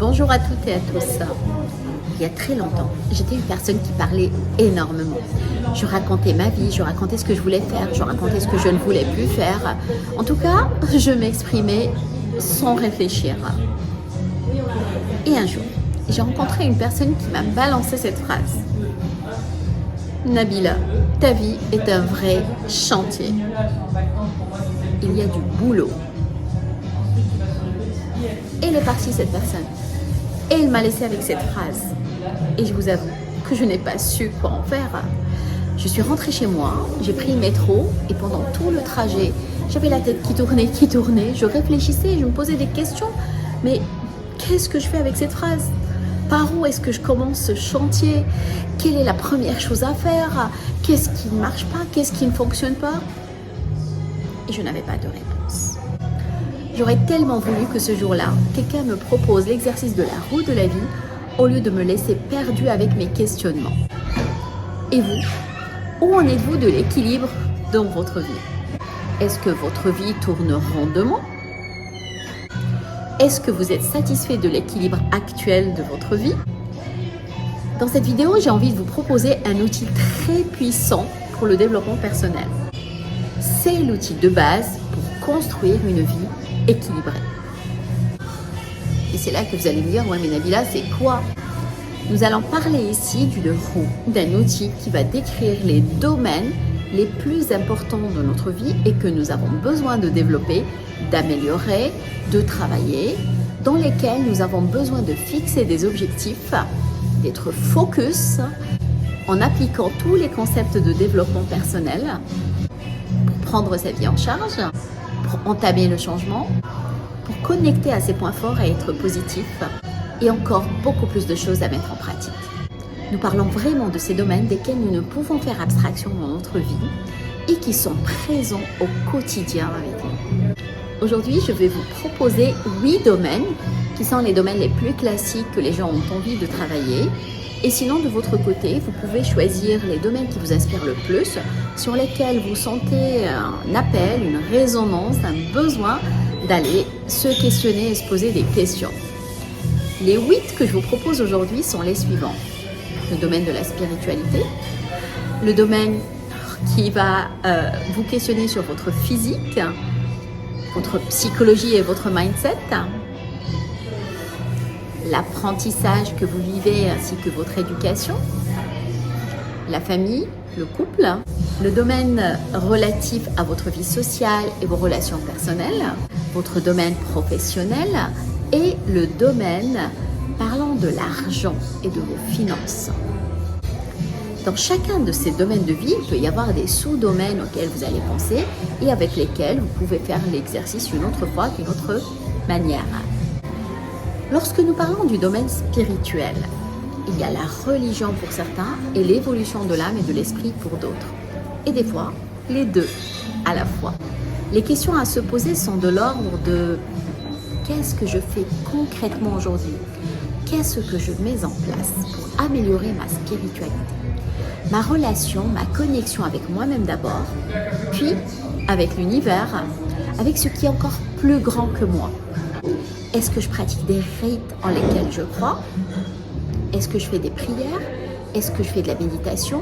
Bonjour à toutes et à tous. Il y a très longtemps, j'étais une personne qui parlait énormément. Je racontais ma vie, je racontais ce que je voulais faire, je racontais ce que je ne voulais plus faire. En tout cas, je m'exprimais sans réfléchir. Et un jour, j'ai rencontré une personne qui m'a balancé cette phrase. Nabila, ta vie est un vrai chantier. Il y a du boulot. Et elle est partie, cette personne. Et elle m'a laissé avec cette phrase. Et je vous avoue que je n'ai pas su quoi en faire. Je suis rentrée chez moi, j'ai pris le métro et pendant tout le trajet, j'avais la tête qui tournait. Je réfléchissais, je me posais des questions. Mais qu'est-ce que je fais avec cette phrase ? Par où est-ce que je commence ce chantier ? Quelle est la première chose à faire ? Qu'est-ce qui ne marche pas ? Qu'est-ce qui ne fonctionne pas ? Et je n'avais pas de réponse. J'aurais tellement voulu que ce jour-là, quelqu'un me propose l'exercice de la roue de la vie au lieu de me laisser perdue avec mes questionnements. Et vous, où en êtes-vous de l'équilibre dans votre vie ? Est-ce que votre vie tourne rondement ? Est-ce que vous êtes satisfait de l'équilibre actuel de votre vie ? Dans cette vidéo, j'ai envie de vous proposer un outil très puissant pour le développement personnel. C'est l'outil de base pour construire une vie équilibrée. Et c'est là que vous allez me dire, ouais mais Nabila, c'est quoi ? Nous allons parler ici d'une roue, d'un outil qui va décrire les domaines les plus importants de notre vie et que nous avons besoin de développer, d'améliorer, de travailler, dans lesquels nous avons besoin de fixer des objectifs, d'être focus en appliquant tous les concepts de développement personnel pour prendre sa vie en charge, pour entamer le changement, pour connecter à ses points forts et être positif et encore beaucoup plus de choses à mettre en pratique. Nous parlons vraiment de ces domaines desquels nous ne pouvons faire abstraction dans notre vie et qui sont présents au quotidien avec nous. Aujourd'hui, je vais vous proposer 8 domaines qui sont les domaines les plus classiques que les gens ont envie de travailler. Et sinon, de votre côté, vous pouvez choisir les domaines qui vous inspirent le plus, sur lesquels vous sentez un appel, une résonance, un besoin d'aller se questionner et se poser des questions. Les 8 que je vous propose aujourd'hui sont les suivants. Le domaine de la spiritualité, le domaine qui va vous questionner sur votre physique, votre psychologie et votre mindset, l'apprentissage que vous vivez ainsi que votre éducation, la famille, le couple, le domaine relatif à votre vie sociale et vos relations personnelles, votre domaine professionnel et le domaine parlant de l'argent et de vos finances. Dans chacun de ces domaines de vie, il peut y avoir des sous-domaines auxquels vous allez penser et avec lesquels vous pouvez faire l'exercice une autre fois, d'une autre manière. Lorsque nous parlons du domaine spirituel, il y a la religion pour certains et l'évolution de l'âme et de l'esprit pour d'autres. Et des fois, les deux à la fois. Les questions à se poser sont de l'ordre de qu'est-ce que je fais concrètement aujourd'hui ? Qu'est-ce que je mets en place pour améliorer ma spiritualité ? Ma relation, ma connexion avec moi-même d'abord, puis avec l'univers, avec ce qui est encore plus grand que moi. Est-ce que je pratique des rites en lesquels je crois ? Est-ce que je fais des prières ? Est-ce que je fais de la méditation ?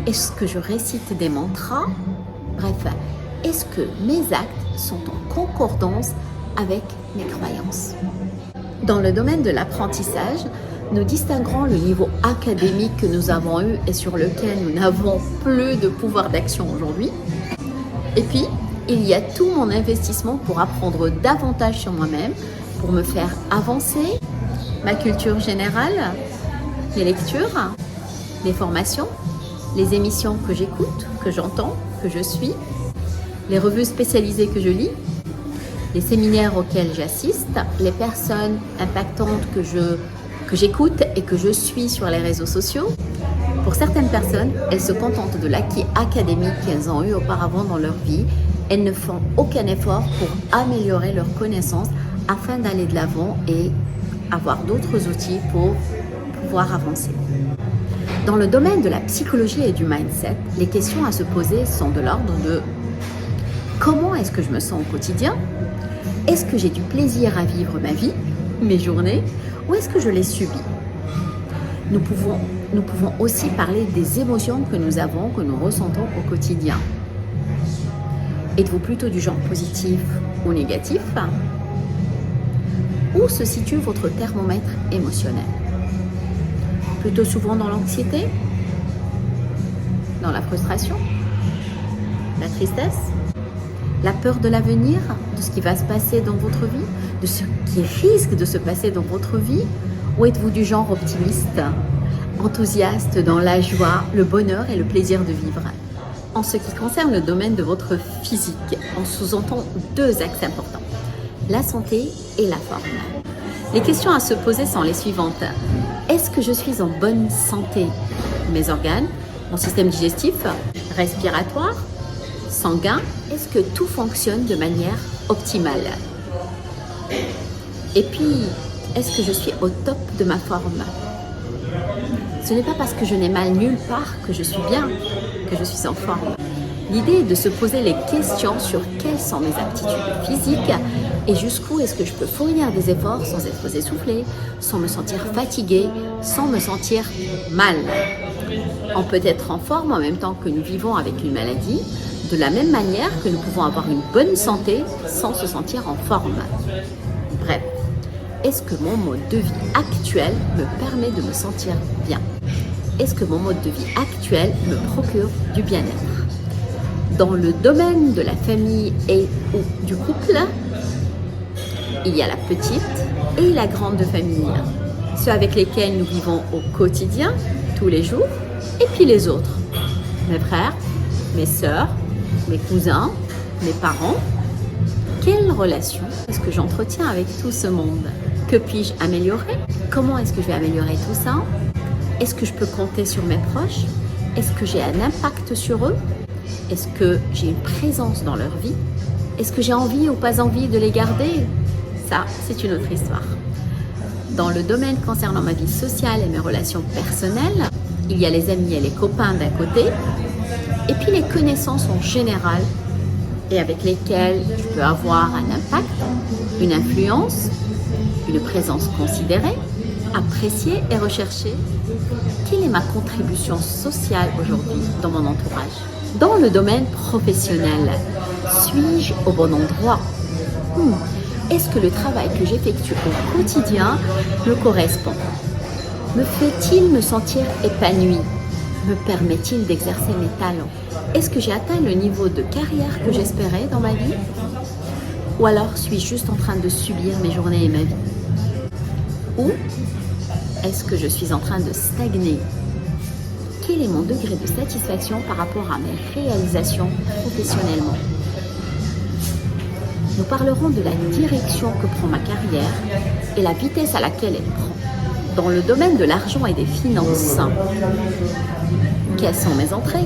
Est-ce que je récite des mantras ? Bref, est-ce que mes actes sont en concordance avec mes croyances ? Dans le domaine de l'apprentissage, nous distinguerons le niveau académique que nous avons eu et sur lequel nous n'avons plus de pouvoir d'action aujourd'hui. Et puis, il y a tout mon investissement pour apprendre davantage sur moi-même, pour me faire avancer, ma culture générale, les lectures, les formations, les émissions que j'écoute, que j'entends, que je suis, les revues spécialisées que je lis, les séminaires auxquels j'assiste, les personnes impactantes que j'écoute et que je suis sur les réseaux sociaux. Pour certaines personnes, elles se contentent de l'acquis académique qu'elles ont eu auparavant dans leur vie. Elles ne font aucun effort pour améliorer leurs connaissances afin d'aller de l'avant et avoir d'autres outils pour pouvoir avancer. Dans le domaine de la psychologie et du mindset, les questions à se poser sont de l'ordre de comment est-ce que je me sens au quotidien ? Est-ce que j'ai du plaisir à vivre ma vie ? mes journées ou est-ce que je les subis? Nous pouvons aussi parler des émotions que nous avons, que nous ressentons au quotidien. Êtes-vous plutôt du genre positif ou négatif? Où se situe votre thermomètre émotionnel? Plutôt souvent dans l'anxiété? Dans la frustration? La tristesse? La peur de l'avenir? De ce qui va se passer dans votre vie? De ce qui risque de se passer dans votre vie? Ou êtes-vous du genre optimiste, enthousiaste dans la joie, le bonheur et le plaisir de vivre? En ce qui concerne le domaine de votre physique, on sous-entend deux axes importants, la santé et la forme. Les questions à se poser sont les suivantes. Est-ce que je suis en bonne santé? Mes organes, mon système digestif, respiratoire, sanguin, est-ce que tout fonctionne de manière optimale? Et puis, est-ce que je suis au top de ma forme? Ce n'est pas parce que je n'ai mal nulle part que je suis bien, que je suis en forme. L'idée est de se poser les questions sur quelles sont mes aptitudes physiques et jusqu'où est-ce que je peux fournir des efforts sans être essoufflé, sans me sentir fatigué, sans me sentir mal. On peut être en forme en même temps que nous vivons avec une maladie, de la même manière que nous pouvons avoir une bonne santé sans se sentir en forme. Bref, est-ce que mon mode de vie actuel me permet de me sentir bien? Est-ce que mon mode de vie actuel me procure du bien-être? Dans le domaine de la famille et ou du couple, il y a la petite et la grande famille, ceux avec lesquels nous vivons au quotidien, tous les jours, et puis les autres, mes frères, mes sœurs, mes cousins, mes parents. Quelle relation est-ce que j'entretiens avec tout ce monde? Que puis-je améliorer? Comment est-ce que je vais améliorer tout ça? Est-ce que je peux compter sur mes proches? Est-ce que j'ai un impact sur eux? Est-ce que j'ai une présence dans leur vie? Est-ce que j'ai envie ou pas envie de les garder? Ça, c'est une autre histoire. Dans le domaine concernant ma vie sociale et mes relations personnelles, il y a les amis et les copains d'un côté, et puis les connaissances en général, et avec lesquelles je peux avoir un impact, une influence, une présence considérée, appréciée et recherchée. Quelle est ma contribution sociale aujourd'hui dans mon entourage? Dans le domaine professionnel, suis-je au bon endroit? Est-ce que le travail que j'effectue au quotidien me correspond? Me fait-il me sentir épanoui? Me permet-il d'exercer mes talents? Est-ce que j'ai atteint le niveau de carrière que j'espérais dans ma vie? Ou alors suis-je juste en train de subir mes journées et ma vie? Ou est-ce que je suis en train de stagner? Quel est mon degré de satisfaction par rapport à mes réalisations professionnellement? Nous parlerons de la direction que prend ma carrière et la vitesse à laquelle elle prend. Dans le domaine de l'argent et des finances, quelles sont mes entrées?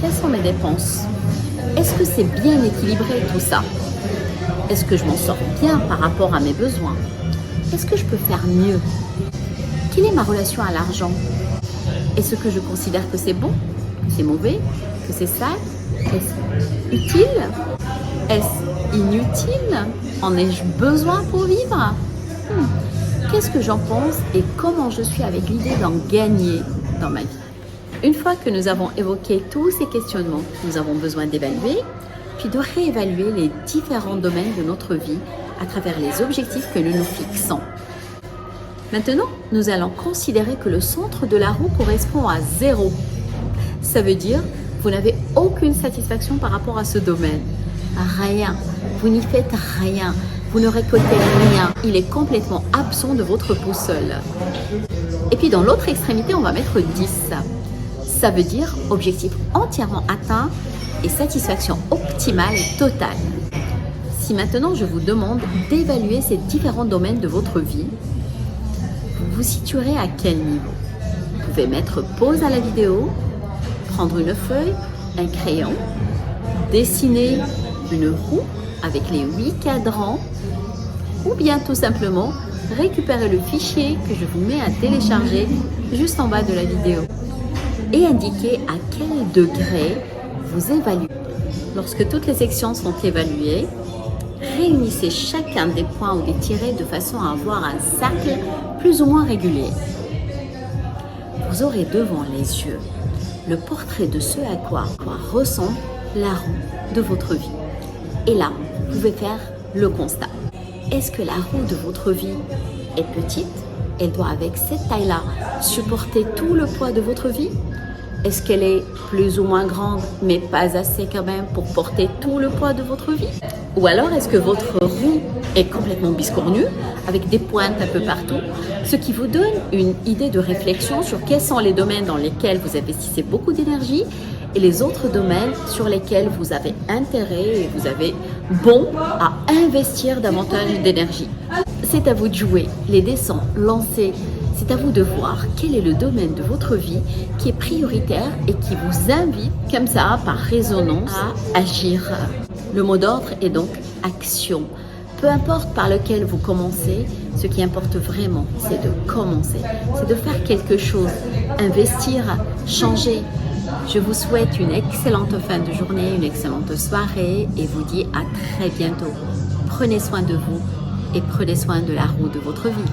Quelles sont mes dépenses? Est-ce que c'est bien équilibré tout ça? Est-ce que je m'en sors bien par rapport à mes besoins? Est-ce que je peux faire mieux? Quelle est ma relation à l'argent? Est-ce que je considère que c'est bon? Que c'est mauvais? Que c'est sale? Est-ce utile? Est-ce inutile? En ai-je besoin pour vivre? Qu'est-ce que j'en pense et comment je suis avec l'idée d'en gagner dans ma vie? Une fois que nous avons évoqué tous ces questionnements, nous avons besoin d'évaluer, puis de réévaluer les différents domaines de notre vie à travers les objectifs que nous nous fixons. Maintenant, nous allons considérer que le centre de la roue correspond à 0. Ça veut dire que vous n'avez aucune satisfaction par rapport à ce domaine. Rien. Vous n'y faites rien. Vous ne récoltez rien. Il est complètement absent de votre boussole. Et puis dans l'autre extrémité, on va mettre 10. Ça veut dire objectif entièrement atteint et satisfaction optimale et totale. Si maintenant je vous demande d'évaluer ces différents domaines de votre vie, vous vous situerez à quel niveau? Vous pouvez mettre pause à la vidéo, prendre une feuille, un crayon, dessiner une roue avec les 8 cadrans ou bien tout simplement récupérer le fichier que je vous mets à télécharger juste en bas de la vidéo et indiquer à quel degré vous évaluez. Lorsque toutes les sections sont évaluées, Réunissez chacun des points ou des tirets de façon à avoir un cercle plus ou moins régulier. Vous aurez devant les yeux le portrait de ce à quoi ressemble la roue de votre vie. Et là, vous pouvez faire le constat. Est-ce que la roue de votre vie est petite? Elle doit, avec cette taille-là, supporter tout le poids de votre vie? Est-ce qu'elle est plus ou moins grande, mais pas assez quand même pour porter tout le poids de votre vie? Ou alors, est-ce que votre roue est complètement biscornue, avec des pointes un peu partout, ce qui vous donne une idée de réflexion sur quels sont les domaines dans lesquels vous investissez beaucoup d'énergie et les autres domaines sur lesquels vous avez intérêt et vous avez bon à investir davantage d'énergie. C'est à vous de jouer, les dés sont lancés. C'est à vous de voir quel est le domaine de votre vie qui est prioritaire et qui vous invite, comme ça, par résonance, à agir. Le mot d'ordre est donc action. Peu importe par lequel vous commencez, ce qui importe vraiment, c'est de commencer. C'est de faire quelque chose, investir, changer. Je vous souhaite une excellente fin de journée, une excellente soirée et vous dis à très bientôt. Prenez soin de vous et prenez soin de la roue de votre vie.